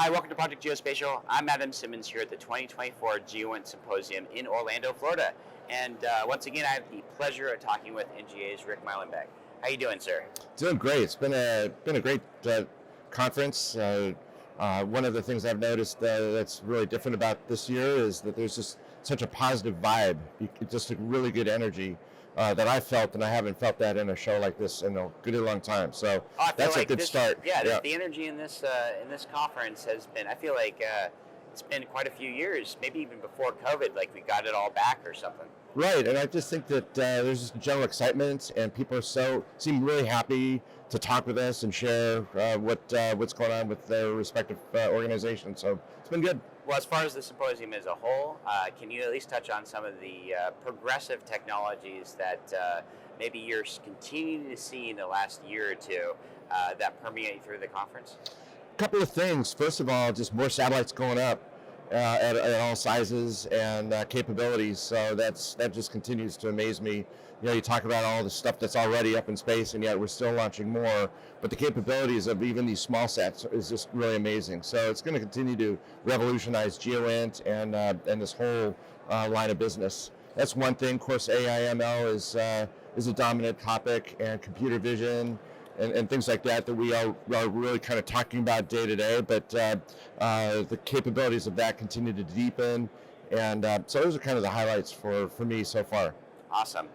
Hi, welcome to Project Geospatial. I'm Adam Simmons here at the 2024 GEOINT Symposium in Orlando, Florida. And once again, I have the pleasure of talking with NGA's Rick Myllenbeck. How you doing, sir? Doing great. It's been a great conference. One of the things I've noticed that's really different about this year is that there's just such a positive vibe, just a really good energy that I felt, and I haven't felt that in a show like this in a good long time. So that's like a good start. Yeah, the energy in this conference has been. I feel like it's been quite a few years, maybe even before COVID. Like we got it all back or something. Right, and I just think that there's just general excitement, and people seem really happy to talk with us and share what's going on with their respective organizations. So it's been good. Well, as far as the symposium as a whole, can you at least touch on some of the progressive technologies that maybe you're continuing to see in the last year or two that permeate through the conference? A couple of things. First of all, just more satellites going up at all sizes and capabilities. So that just continues to amaze me. You know, you talk about all the stuff that's already up in space, and yet we're still launching more. But the capabilities of even these small sats is just really amazing. So it's going to continue to revolutionize GEOINT and this whole line of business. That's one thing. Of course, AIML is a dominant topic, and computer vision and things like that we are really kind of talking about day to day. But the capabilities of that continue to deepen, and so those are kind of the highlights for me so far. Awesome.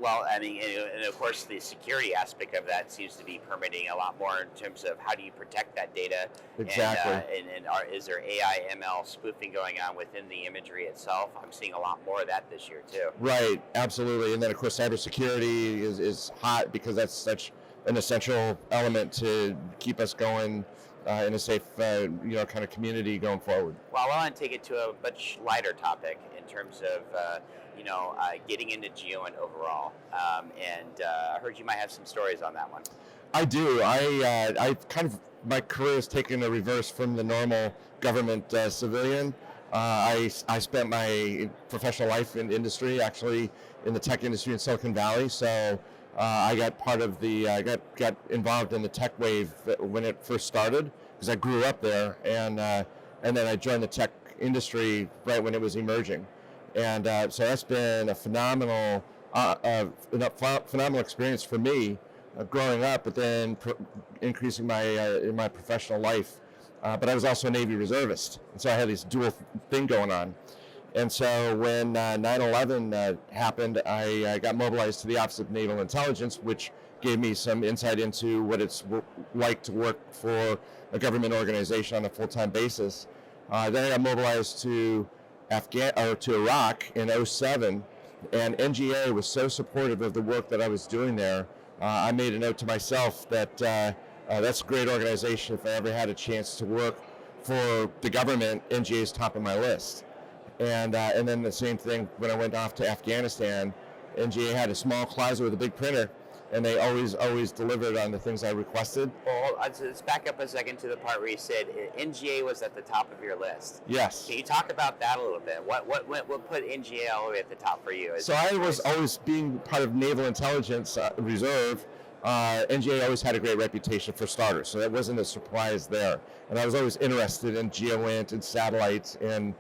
Well, I mean, and of course, the security aspect of that seems to be permitting a lot more in terms of how do you protect that data. Exactly. And is there AI/ML spoofing going on within the imagery itself? I'm seeing a lot more of that this year too. Right. Absolutely. And then of course, cybersecurity is hot because that's such an essential element to keep us going in a safe, kind of community going forward. Well, I want to take it to a much lighter topic in terms of, getting into GEOINT overall. I heard you might have some stories on that one. I do. I my career has taken a reverse from the normal government civilian. I spent my professional life in industry, actually in the tech industry in Silicon Valley. So I got got involved in the tech wave when it first started because I grew up there, and then I joined the tech industry right when it was emerging, and so that's been a phenomenal experience for me growing up, but then increasing my in my professional life. But I was also a Navy reservist, and so I had this dual thing going on. And so when 9/11 happened, I got mobilized to the Office of Naval Intelligence, which gave me some insight into what it's like to work for a government organization on a full-time basis. Then I got mobilized to Iraq in 2007, and NGA was so supportive of the work that I was doing there. I made a note to myself that that's a great organization. If I ever had a chance to work for the government, NGA is top of my list. And then the same thing when I went off to Afghanistan. NGA had a small closet with a big printer, and they always delivered on the things I requested. Well, let's back up a second to the part where you said NGA was at the top of your list. Yes. Can you talk about that a little bit? What put NGA all the way at the top for you? So I was always being part of Naval Intelligence Reserve. NGA always had a great reputation for starters, so that wasn't a surprise there. And I was always interested in GEOINT and satellites and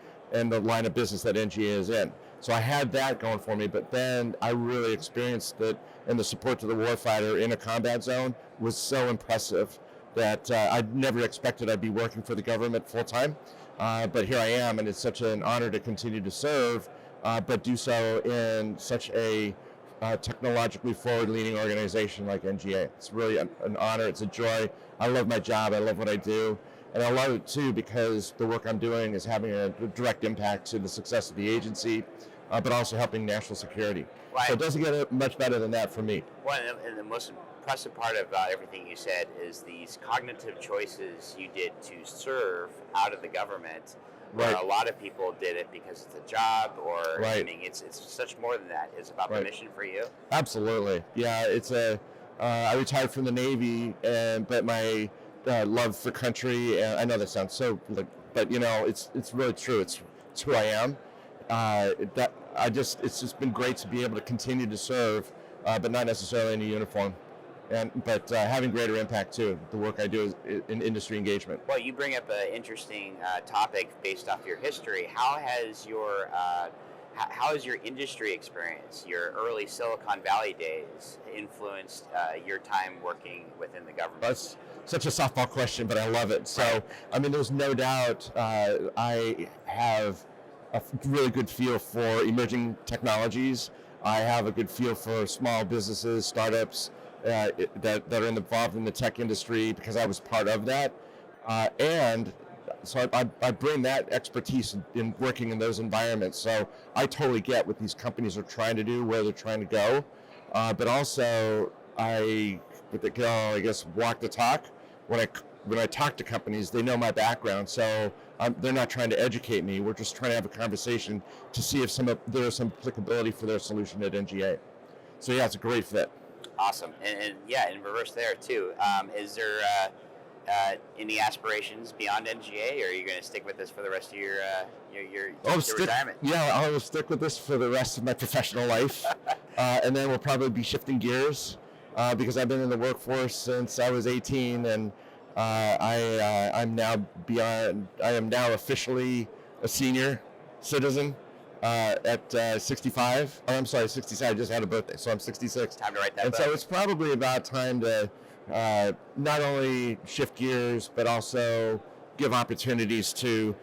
the line of business that NGA is in. So I had that going for me, but then I really experienced it, and the support to the warfighter in a combat zone was so impressive that I never expected I'd be working for the government full time. But here I am, and it's such an honor to continue to serve, but do so in such a technologically forward-leaning organization like NGA. It's really an honor. It's a joy. I love my job. I love what I do. And I love it too because the work I'm doing is having a direct impact to the success of the agency, but also helping national security. Right. So it doesn't get much better than that for me. Well, and the most impressive part about everything you said is these cognitive choices you did to serve out of the government. Where Right. a lot of people did it because it's a job, or Right. I mean, it's such more than that. It's about the Right. mission for you. Absolutely. Yeah, I retired from the Navy, but my love for country, and I know that sounds so, but it's really true. It's who I am. It's just been great to be able to continue to serve, but not necessarily in a uniform. but having greater impact too. The work I do is in industry engagement. Well, you bring up an interesting topic based off your history. How has your industry experience, your early Silicon Valley days, influenced your time working within the government? That's such a softball question, but I love it. So, I mean, there's no doubt I have a really good feel for emerging technologies. I have a good feel for small businesses, startups that are involved in the tech industry because I was part of that. And so I bring that expertise in working in those environments. So I totally get what these companies are trying to do, where they're trying to go. But also I guess walk the talk. When I talk to companies, they know my background, so they're not trying to educate me. We're just trying to have a conversation to see if there is some applicability for their solution at NGA. So yeah, it's a great fit. Awesome, and yeah, in reverse there too. Is there any aspirations beyond NGA, or are you going to stick with this for the rest of your retirement? Yeah, I'll stick with this for the rest of my professional life, and then we'll probably be shifting gears because I've been in the workforce since I was 18, and I am now officially a senior citizen at 65. Oh, I'm sorry, 67. I just had a birthday, so I'm 66. Time to write that. And so it's probably about time to not only shift gears, but also give opportunities to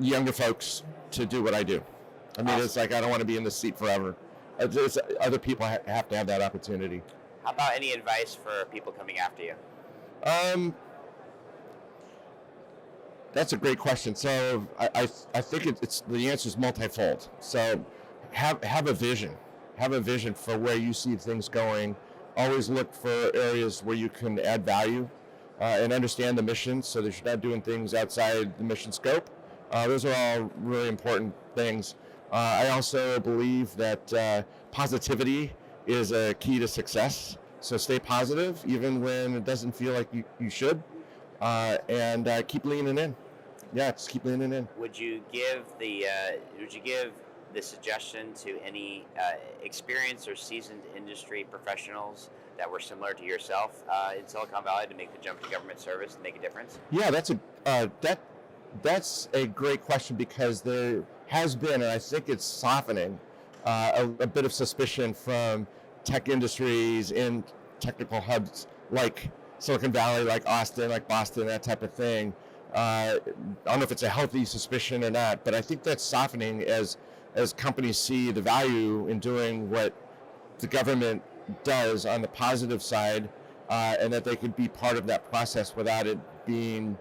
younger folks to do what I do. I mean, It's like I don't want to be in this seat forever. Other people have to have that opportunity. How about any advice for people coming after you? That's a great question. So I think it's the answer is multifold. So have a vision. Have a vision for where you see things going. Always look for areas where you can add value and understand the mission so that you're not doing things outside the mission scope. Those are all really important things. I also believe that positivity is a key to success. So stay positive even when it doesn't feel like you should, and keep leaning in. Yeah, just keep leaning in. Would you give the suggestion to any experienced or seasoned industry professionals that were similar to yourself in Silicon Valley to make the jump to government service and make a difference? Yeah, that's a great question, because there has been, and I think it's softening, a bit of suspicion from tech industries in technical hubs like Silicon Valley, like Austin, like Boston, that type of thing. I don't know if it's a healthy suspicion or not, but I think that's softening as companies see the value in doing what the government does on the positive side, and that they could be part of that process without it being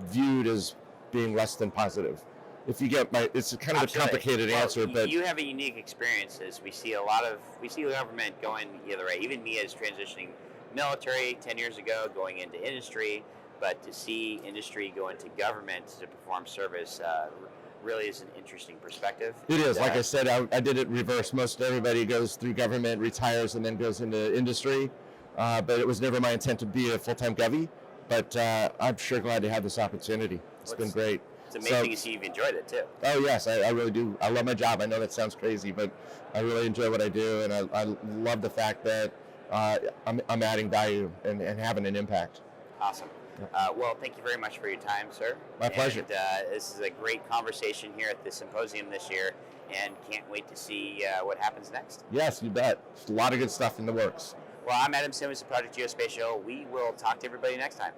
viewed as being less than positive. If you get it's kind of a complicated answer, but you have a unique experience. As we see the government going the other way. Even me, as transitioning military 10 years ago, going into industry, but to see industry go into government to perform service really is an interesting perspective. It is. Like I said, I did it reverse. Most everybody goes through government, retires, and then goes into industry. But it was never my intent to be a full-time govie. But I'm sure glad to have this opportunity. It's been great. It's amazing to see you've enjoyed it too. Oh yes, I really do. I love my job. I know that sounds crazy, but I really enjoy what I do, and I love the fact that I'm adding value and having an impact. Awesome. Well, thank you very much for your time, sir. My pleasure. This is a great conversation here at the symposium this year, and can't wait to see what happens next. Yes, you bet. There's a lot of good stuff in the works. Well, I'm Adam Simmons of Project Geospatial. We will talk to everybody next time.